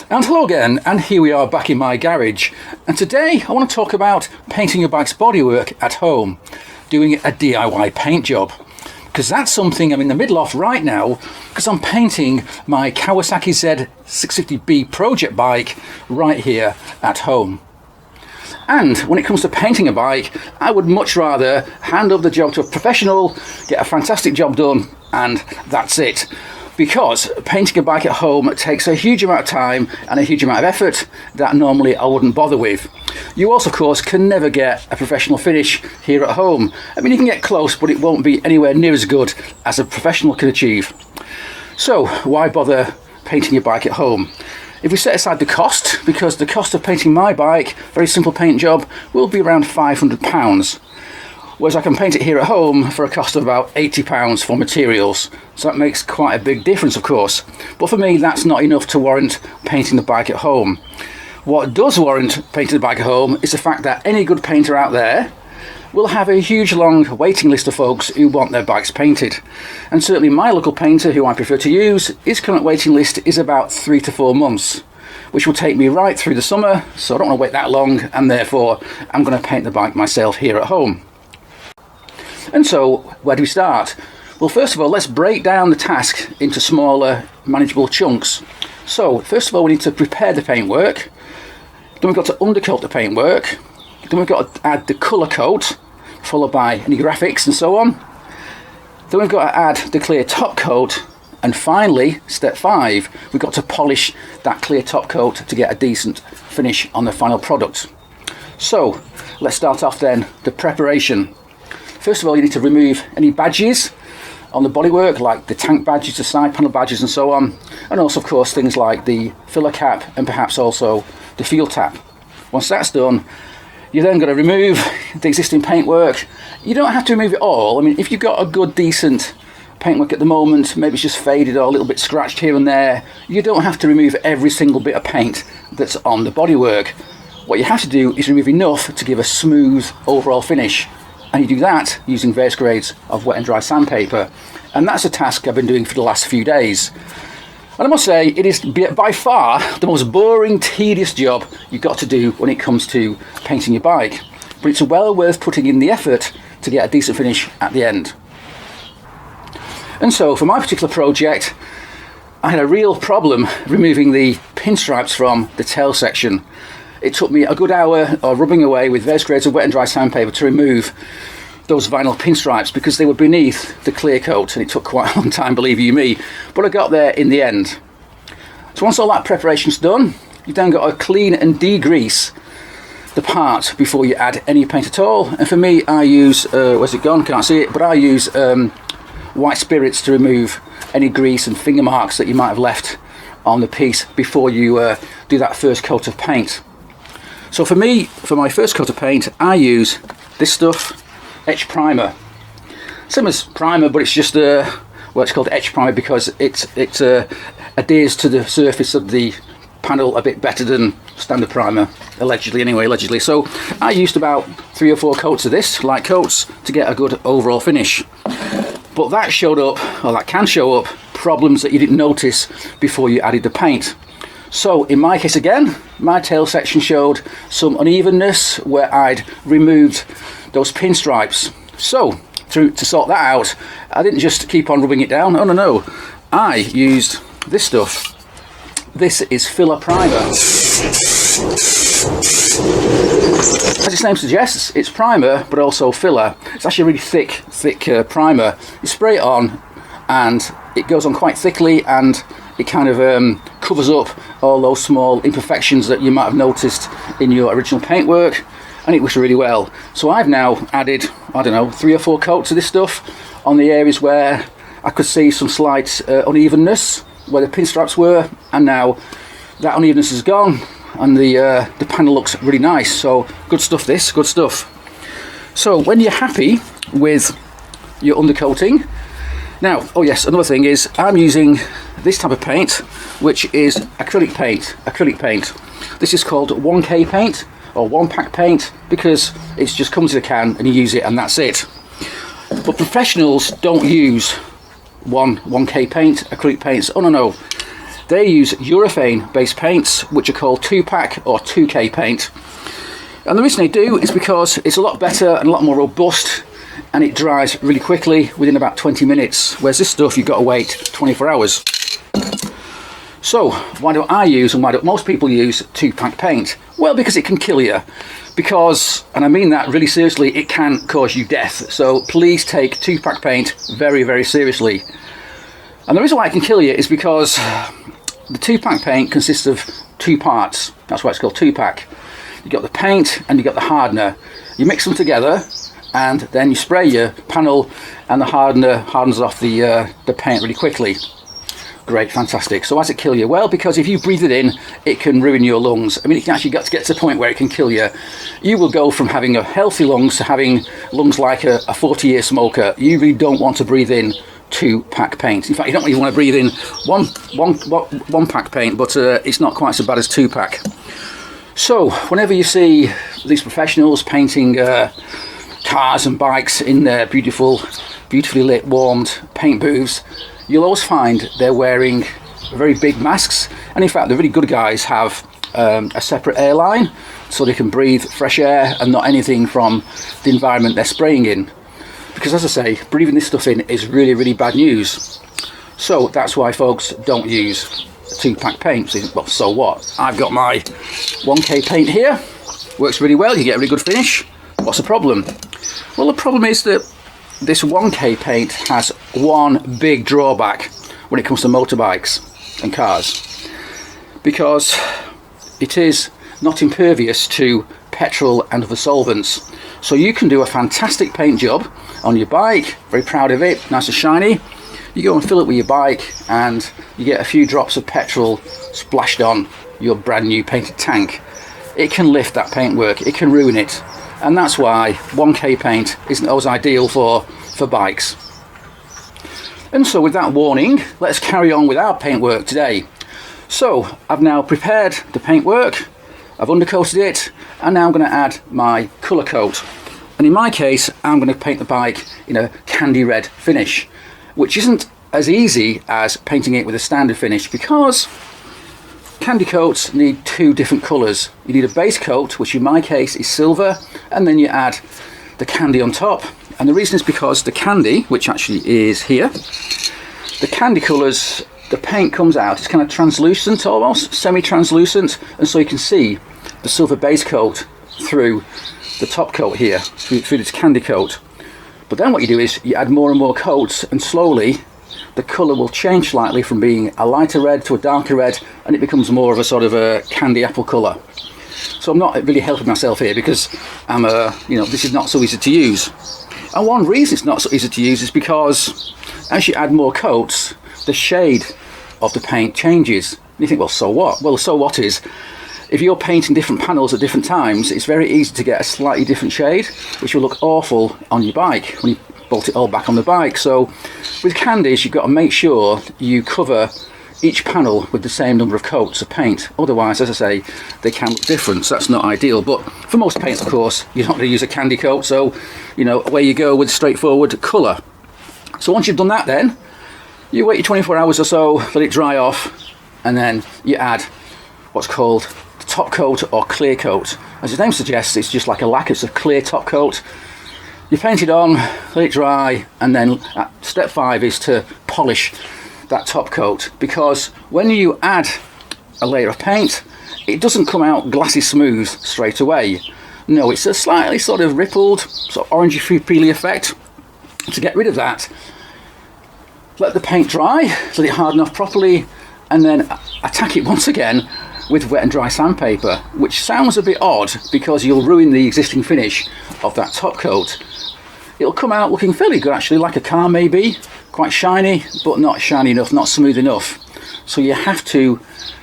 And hello again, and here we are back in my garage, and today I want to talk about painting your bike's bodywork at home, doing a DIY paint job, because that's something I'm in the middle of right now, because I'm painting my Kawasaki Z650B project bike right here at home. And when it comes to painting a bike, I would much rather hand over the job to a professional, get a fantastic job done, and that's it. Because painting a bike at home takes a huge amount of time and a huge amount of effort that normally I wouldn't bother with. You also, of course, can never get a professional finish here at home. I mean, you can get close, but it won't be anywhere near as good as a professional can achieve. So, why bother painting your bike at home? If we set aside the cost, because the cost of painting my bike, very simple paint job, will be around £500. Whereas I can paint it here at home for a cost of about £80 for materials. So that makes quite a big difference, of course. But for me, that's not enough to warrant painting the bike at home. What does warrant painting the bike at home is the fact that any good painter out there will have a huge long waiting list of folks who want their bikes painted. And certainly my local painter, who I prefer to use, his current waiting list is about 3 to 4 months, which will take me right through the summer, so I don't want to wait that long, and therefore I'm going to paint the bike myself here at home. And so, where do we start? Well, first of all, let's break down the task into smaller, manageable chunks. So, first of all, we need to prepare the paintwork. Then we've got to undercoat the paintwork. Then we've got to add the colour coat, followed by any graphics and so on. Then we've got to add the clear top coat. And finally, step 5, we've got to polish that clear top coat to get a decent finish on the final product. So, let's start off then, the preparation. First of all, you need to remove any badges on the bodywork, like the tank badges, the side panel badges and so on. And also, of course, things like the filler cap and perhaps also the fuel tap. Once that's done, you're then going to remove the existing paintwork. You don't have to remove it all. I mean, if you've got a good, decent paintwork at the moment, maybe it's just faded or a little bit scratched here and there, you don't have to remove every single bit of paint that's on the bodywork. What you have to do is remove enough to give a smooth overall finish. And you do that using various grades of wet and dry sandpaper. And that's a task I've been doing for the last few days. And I must say, it is by far the most boring, tedious job you've got to do when it comes to painting your bike. But it's well worth putting in the effort to get a decent finish at the end. And so, for my particular project, I had a real problem removing the pinstripes from the tail section. It took me a good hour of rubbing away with various grades of wet and dry sandpaper to remove those vinyl pinstripes because they were beneath the clear coat, and it took quite a long time, believe you me, but I got there in the end. So once all that preparation's done, you've then got to clean and degrease the part before you add any paint at all. And for me, I use, where's it gone? Can't see it, but I use white spirits to remove any grease and finger marks that you might have left on the piece before you do that first coat of paint. So for me, for my first coat of paint, I use this stuff, Etch Primer. Same as primer, but it's just well, it's called Etch Primer because it adheres to the surface of the panel a bit better than standard primer, allegedly anyway, allegedly. So I used about 3 or 4 coats of this, light coats, to get a good overall finish. But that showed up, or that can show up, problems that you didn't notice before you added the paint. So in my case again, my tail section showed some unevenness where I'd removed those pinstripes. So to sort that out, I didn't just keep on rubbing it down. Oh no, I used this stuff. This is filler primer. As its name suggests, it's primer but also filler. It's actually a really thick primer. You spray it on and it goes on quite thickly, and it kind of covers up all those small imperfections that you might have noticed in your original paintwork, and it works really well. So I've now added, I don't know, 3 or 4 coats of this stuff on the areas where I could see some slight unevenness where the pinstripes were, and now that unevenness is gone and the panel looks really nice. So good stuff, this, good stuff. So when you're happy with your undercoating, now, oh yes, another thing is I'm using this type of paint, which is acrylic paint. This is called 1K paint or 1-pack paint because it just comes in a can and you use it and that's it. But professionals don't use 1K paint, acrylic paints. Oh no, They use urethane based paints, which are called 2-pack or 2K paint. And the reason they do is because it's a lot better and a lot more robust, and it dries really quickly within about 20 minutes, whereas this stuff you've got to wait 24 hours. So why don't I use, and why don't most people use, 2-pack paint? Well, because it can kill you. Because, and I mean that really seriously, it can cause you death. So please take 2-pack paint very, very seriously. And the reason why it can kill you is because the 2-pack paint consists of 2 parts. That's why it's called 2-pack. You've got the paint and you've got the hardener. You mix them together and then you spray your panel, and the hardener hardens off the paint really quickly. Great, fantastic. So why does it kill you? Well, because if you breathe it in, it can ruin your lungs. I mean, it can actually get to the point where it can kill you. You will go from having a healthy lungs to having lungs like a 40-year smoker. You really don't want to breathe in 2-pack paint. In fact, you don't even want to breathe in one pack paint, but it's not quite so bad as 2-pack. So whenever you see these professionals painting cars and bikes in their beautifully lit, warmed paint booths, you'll always find they're wearing very big masks, and in fact the really good guys have a separate airline so they can breathe fresh air and not anything from the environment they're spraying in. Because as I say, breathing this stuff in is really, really bad news. So that's why folks don't use 2-pack paint. Well, so what? I've got my 1K paint here, works really well, you get a really good finish. What's the problem? Well, the problem is that this 1K paint has one big drawback when it comes to motorbikes and cars, because it is not impervious to petrol and other solvents. So you can do a fantastic paint job on your bike, very proud of it, nice and shiny. You go and fill it with your bike and you get a few drops of petrol splashed on your brand new painted tank. It can lift that paintwork, it can ruin it. And that's why 1K paint isn't always ideal for bikes. And so with that warning, let's carry on with our paintwork today. So I've now prepared the paintwork, I've undercoated it, and now I'm going to add my colour coat. And in my case, I'm going to paint the bike in a candy red finish, which isn't as easy as painting it with a standard finish, because candy coats need 2 different colours. You need a base coat, which in my case is silver, and then you add the candy on top. And the reason is because the candy, which actually is here, the candy colours, the paint comes out, it's kind of translucent almost, semi-translucent, and so you can see the silver base coat through the top coat here, through this candy coat. But then what you do is you add more and more coats, and slowly the colour will change slightly from being a lighter red to a darker red, and it becomes more of a sort of a candy apple colour. So I'm not really helping myself here, because this is not so easy to use. And one reason it's not so easy to use is because as you add more coats, the shade of the paint changes. And you think, well, so what? Well, so what is, if you're painting different panels at different times, it's very easy to get a slightly different shade, which will look awful on your bike when you bolt it all back on the bike. So with candies, you've got to make sure you cover each panel with the same number of coats of paint. Otherwise, as I say, they can look different, so that's not ideal. But for most paints, of course, you're not going to use a candy coat, so away you go with straightforward colour. So once you've done that, then you wait your 24 hours or so, let it dry off, and then you add what's called the top coat or clear coat. As the name suggests, it's just like a lacquer, it's a clear top coat. You paint it on, let it dry, and then step 5 is to polish that top coat, because when you add a layer of paint, it doesn't come out glassy smooth straight away. No, it's a slightly sort of rippled, sort of orangey peely effect. To get rid of that, let the paint dry, let it harden off properly, and then attack it once again with wet and dry sandpaper, which sounds a bit odd because you'll ruin the existing finish of that top coat. It'll come out looking fairly good actually, like a car maybe, quite shiny, but not shiny enough, not smooth enough. So you have to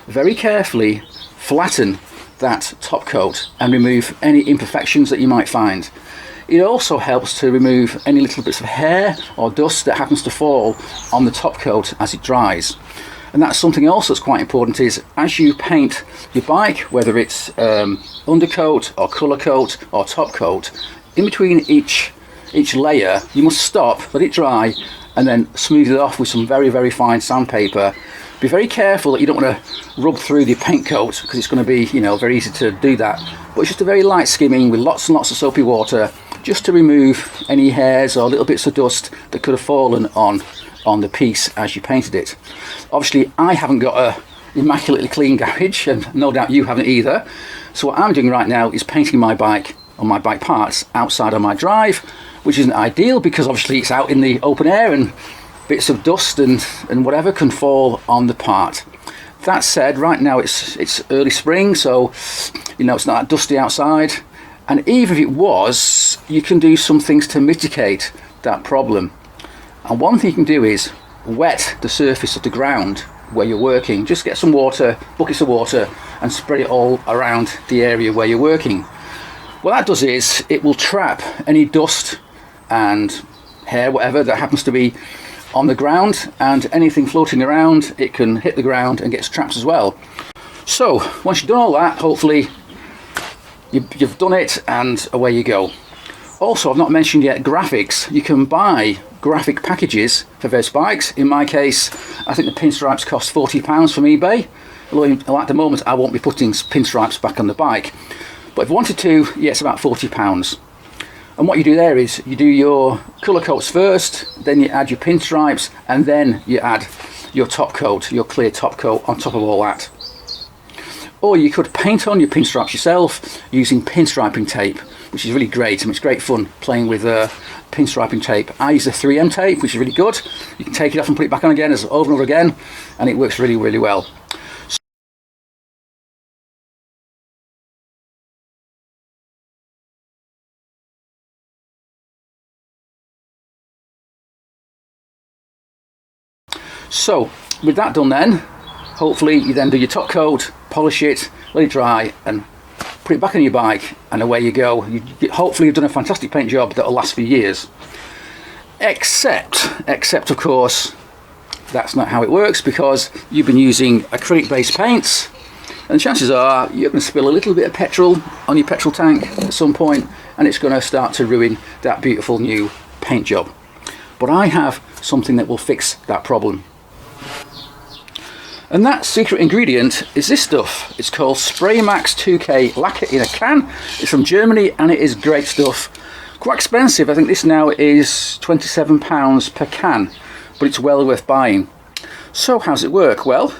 very carefully flatten that top coat and remove any imperfections that you might find. It also helps to remove any little bits of hair or dust that happens to fall on the top coat as it dries. And that's something else that's quite important, is as you paint your bike, whether it's undercoat or colour coat or top coat, in between each layer you must stop, let it dry, and then smooth it off with some very, very fine sandpaper, Be very careful that you don't want to rub through the paint coat, because it's going to be, you know, very easy to do that. But it's just a very light skimming with lots and lots of soapy water, just to remove any hairs or little bits of dust that could have fallen on the piece as you painted it. Obviously, I haven't got a immaculately clean garage, and no doubt you haven't either. So what I'm doing right now is painting my bike, or my bike parts, outside on my drive, which isn't ideal because obviously it's out in the open air and bits of dust and whatever can fall on the part. That said, right now it's early spring, so you know it's not that dusty outside, and even if it was, you can do some things to mitigate that problem. And one thing you can do is wet the surface of the ground where you're working. Just get some water, buckets of water, and spread it all around the area where you're working. What that does is it will trap any dust and hair, whatever that happens to be on the ground, and anything floating around, it can hit the ground and gets trapped as well. So once you've done all that, hopefully you've done it, and away you go. Also, I've not mentioned yet graphics. You can buy graphic packages for various bikes. In my case, I think the pinstripes cost £40 from eBay. Although at the moment I won't be putting pinstripes back on the bike. But if you wanted to, yeah, it's about £40. And what you do there is you do your colour coats first, then you add your pinstripes, and then you add your top coat, your clear top coat on top of all that. Or you could paint on your pinstripes yourself using pinstriping tape, which is really great, and it's great fun playing with pinstriping tape. I use a 3M tape, which is really good. You can take it off and put it back on again as over and over again, and it works really, really well. So with that done then, hopefully you then do your top coat, polish it, let it dry, and put it back on your bike, and away you go. Hopefully you've done a fantastic paint job that will last for years. Except of course, that's not how it works, because you've been using acrylic based paints, and chances are you're going to spill a little bit of petrol on your petrol tank at some point, and it's going to start to ruin that beautiful new paint job. But I have something that will fix that problem. And that secret ingredient is this stuff. It's called Spray Max 2K lacquer in a can. It's from Germany, and it is great stuff. Quite expensive. I think this now is £27 per can, but it's well worth buying. So how does it work? Well,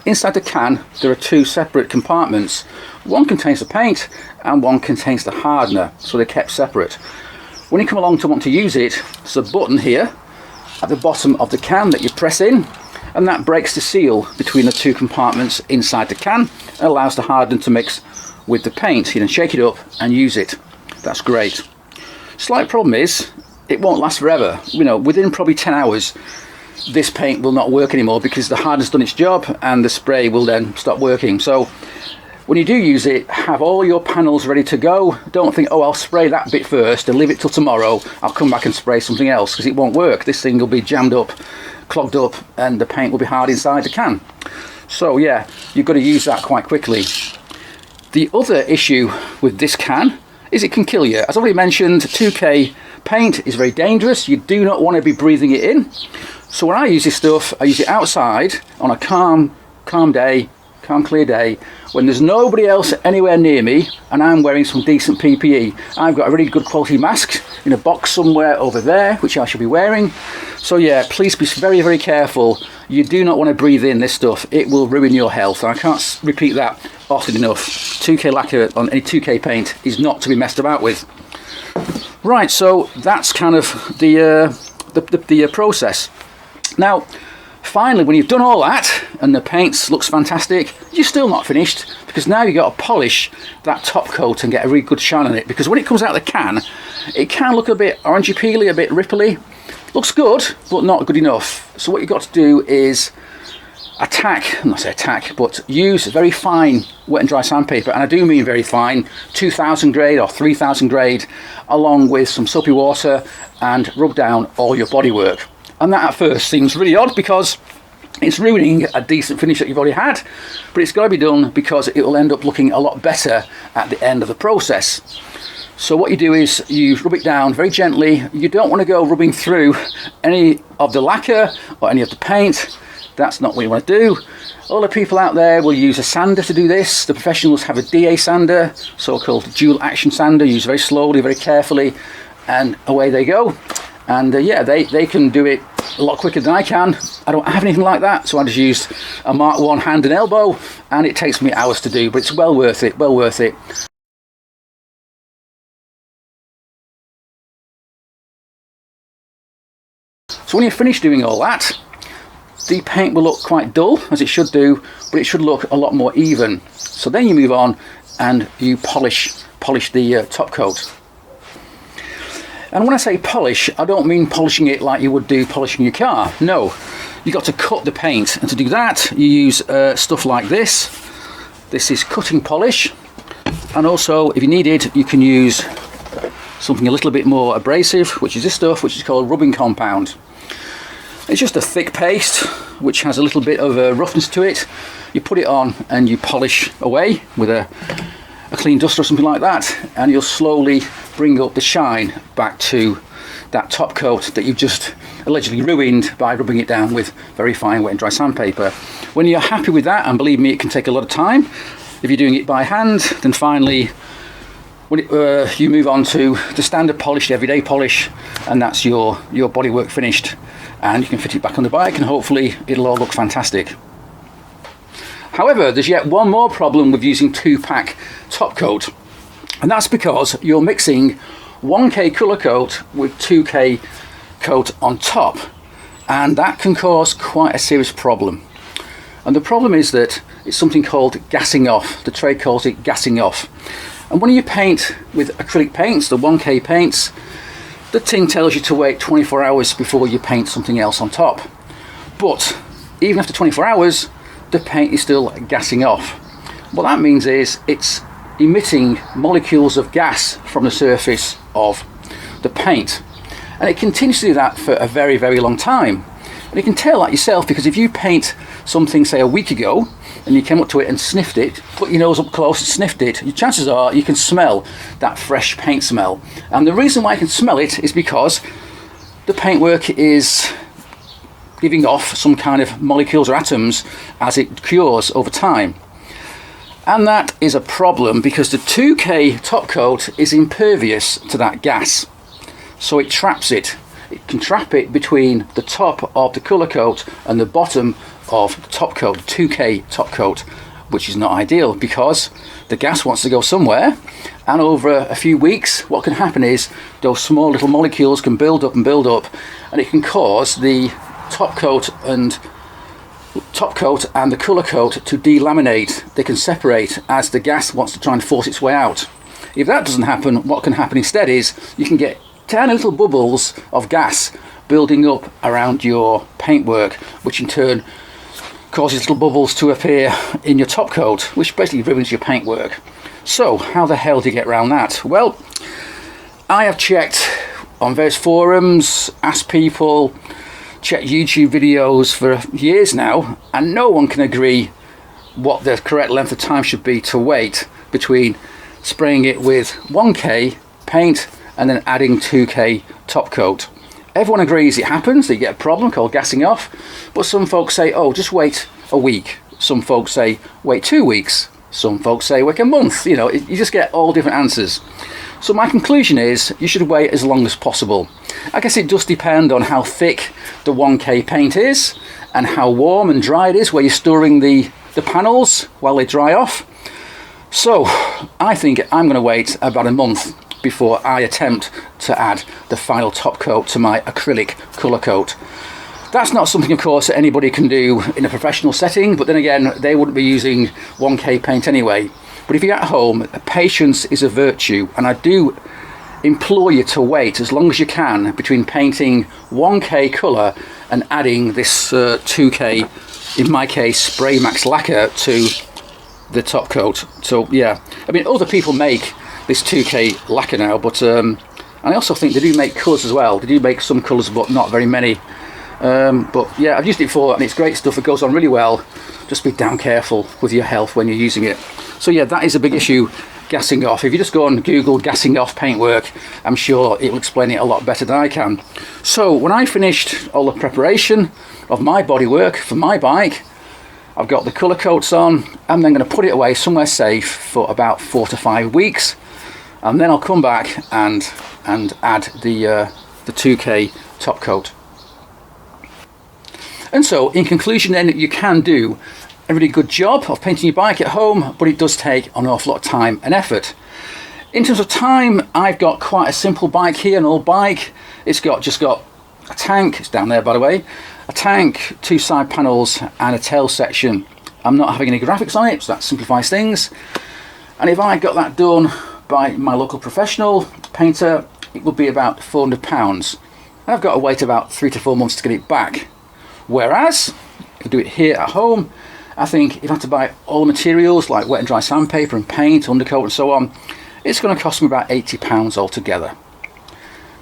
inside the can there are two separate compartments. One contains the paint and one contains the hardener, so they're kept separate. When you come along to want to use it, there's a button here at the bottom of the can that you press in, and that breaks the seal between the two compartments inside the can and allows the hardener to mix with the paint. You can shake it up and use it. That's great. Slight problem is it won't last forever. You know, within probably 10 hours this paint will not work anymore, because the hardener's done its job and the spray will then stop working. So when you do use it, have all your panels ready to go. Don't think, oh, I'll spray that bit first and leave it till tomorrow, I'll come back and spray something else, because it won't work. This thing will be jammed up, clogged up, and the paint will be hard inside the can. So yeah, you've got to use that quite quickly. The other issue with this can is it can kill you. As I already mentioned, 2K paint is very dangerous. You do not want to be breathing it in. So when I use this stuff, I use it outside on a calm day, calm clear day, when there's nobody else anywhere near me and I'm wearing some decent PPE. I've got a really good quality mask in a box somewhere over there, which I should be wearing. So yeah, please be very, very careful. You do not want to breathe in this stuff. It will ruin your health. I can't repeat that often enough. 2K lacquer on any 2K paint is not to be messed about with. Right, so that's kind of the process. Now, finally, when you've done all that and the paint looks fantastic, you're still not finished, because now you've got to polish that top coat and get a really good shine on it, because when it comes out of the can, it can look a bit orangey peely, a bit ripply. Looks good, but not good enough. So what you've got to do is use very fine wet and dry sandpaper, and I do mean very fine, 2000 grade or 3000 grade, along with some soapy water, and rub down all your bodywork. And that at first seems really odd, because it's ruining a decent finish that you've already had, but it's got to be done because it will end up looking a lot better at the end of the process. So what you do is you rub it down very gently. You don't want to go rubbing through any of the lacquer or any of the paint. That's not what you want to do. All the people out there will use a sander to do this. The professionals have a DA sander, so-called dual action sander, used very slowly, very carefully, and away they go. And yeah, they can do it a lot quicker than I can. I don't have anything like that, so I just use a Mark 1 hand and elbow, and it takes me hours to do, but it's well worth it, well worth it. So when you're finished doing all that, the paint will look quite dull, as it should do, but it should look a lot more even. So then you move on and you polish the top coat. And when I say polish, I don't mean polishing it like you would do polishing your car. No, you've got to cut the paint, and to do that you use stuff like this. This is cutting polish, and also if you need it you can use something a little bit more abrasive, which is this stuff, which is called rubbing compound. It's just a thick paste which has a little bit of a roughness to it. You put it on and you polish away with a clean duster or something like that, and you'll slowly bring up the shine back to that top coat that you've just allegedly ruined by rubbing it down with very fine wet and dry sandpaper. When you're happy with that, and believe me, it can take a lot of time, if you're doing it by hand, then finally when you move on to the standard polish, the everyday polish, and that's your bodywork finished, and you can fit it back on the bike and hopefully it'll all look fantastic. However, there's yet one more problem with using 2-pack top coat, and that's because you're mixing 1K colour coat with 2K coat on top, and that can cause quite a serious problem. And the problem is that it's something called gassing off. The trade calls it gassing off. And when you paint with acrylic paints, the 1K paints, the tin tells you to wait 24 hours before you paint something else on top. But even after 24 hours, the paint is still gassing off. What that means is it's emitting molecules of gas from the surface of the paint, and it continues to do that for a very, very long time. And you can tell that yourself, because if you paint something, say a week ago, and you came up to it and sniffed it, put your nose up close and sniffed it, your chances are you can smell that fresh paint smell. And the reason why you can smell it is because the paintwork is giving off some kind of molecules or atoms as it cures over time. And that is a problem because the 2K top coat is impervious to that gas, so it traps it. It can trap it between the top of the colour coat and the bottom of the top coat, 2K top coat, which is not ideal because the gas wants to go somewhere, and over a few weeks what can happen is those small little molecules can build up, and it can cause the top coat and the colour coat to delaminate. They can separate as the gas wants to try and force its way out. If that doesn't happen, what can happen instead is you can get tiny little bubbles of gas building up around your paintwork, which in turn causes little bubbles to appear in your top coat, which basically ruins your paintwork. So how the hell do you get around that? Well, I have checked on various forums, asked people, checked YouTube videos for years now, and no one can agree what the correct length of time should be to wait between spraying it with 1K paint and then adding 2K top coat. Everyone agrees it happens, that you get a problem called gassing off, but some folks say, oh, just wait a week. Some folks say, wait 2 weeks. Some folks say, wait a month. You know, you just get all different answers. So my conclusion is, you should wait as long as possible. I guess it does depend on how thick the 1K paint is, and how warm and dry it is where you're storing the panels while they dry off. So I think I'm going to wait about a month before I attempt to add the final top coat to my acrylic colour coat. That's not something, of course, that anybody can do in a professional setting, but then again, they wouldn't be using 1K paint anyway. But if you're at home, patience is a virtue, and I do implore you to wait as long as you can between painting 1K colour and adding this 2K, in my case, Spray Max lacquer to the top coat. So yeah, I mean, other people make this 2K lacquer now, but I also think they do make colours as well. They do make some colours, but not very many. But yeah, I've used it before and it's great stuff. It goes on really well. Just be damn careful with your health when you're using it. So yeah, that is a big issue, gassing off. If you just go and Google gassing off paintwork, I'm sure it will explain it a lot better than I can. So when I finished all the preparation of my bodywork for my bike, I've got the colour coats on. I'm then going to put it away somewhere safe for about 4 to 5 weeks, and then I'll come back and add the 2K top coat. And so in conclusion then, you can do a really good job of painting your bike at home, but it does take an awful lot of time and effort. In terms of time, I've got quite a simple bike here, an old bike. It's just got a tank, it's down there by the way, a tank, 2 side panels and a tail section. I'm not having any graphics on it, so that simplifies things. And if I got that done by my local professional painter, it would be about £400. And I've got to wait about 3 to 4 months to get it back. Whereas, if I do it here at home, I think if I have to buy all the materials like wet and dry sandpaper and paint, undercoat and so on, it's going to cost me about £80 altogether.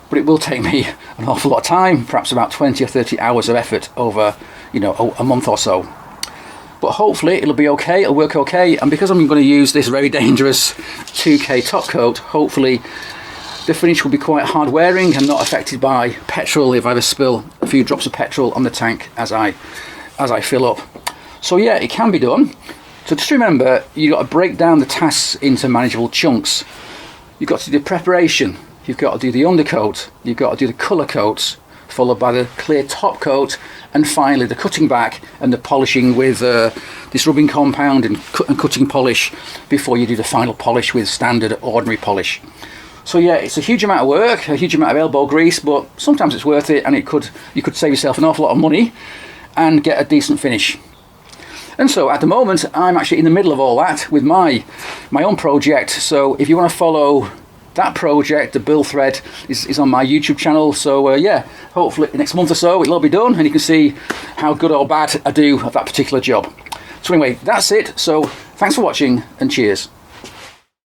But it will take me an awful lot of time, perhaps about 20 or 30 hours of effort over, you know, a month or so. But hopefully it'll be okay, it'll work okay, and because I'm going to use this very dangerous 2K top coat, hopefully the finish will be quite hard wearing and not affected by petrol if I ever spill a few drops of petrol on the tank as I fill up. So yeah, it can be done. So just remember, you've got to break down the tasks into manageable chunks. You've got to do the preparation, you've got to do the undercoat, you've got to do the colour coats, followed by the clear top coat, and finally the cutting back and the polishing with this rubbing compound and cutting polish before you do the final polish with standard ordinary polish. So yeah, it's a huge amount of work, a huge amount of elbow grease, but sometimes it's worth it, and you could save yourself an awful lot of money and get a decent finish. And so at the moment I'm actually in the middle of all that with my own project. So if you want to follow that project, the build thread is on my YouTube channel. So yeah, hopefully next month or so it'll all be done and you can see how good or bad I do at that particular job. So anyway, that's it. So thanks for watching and cheers.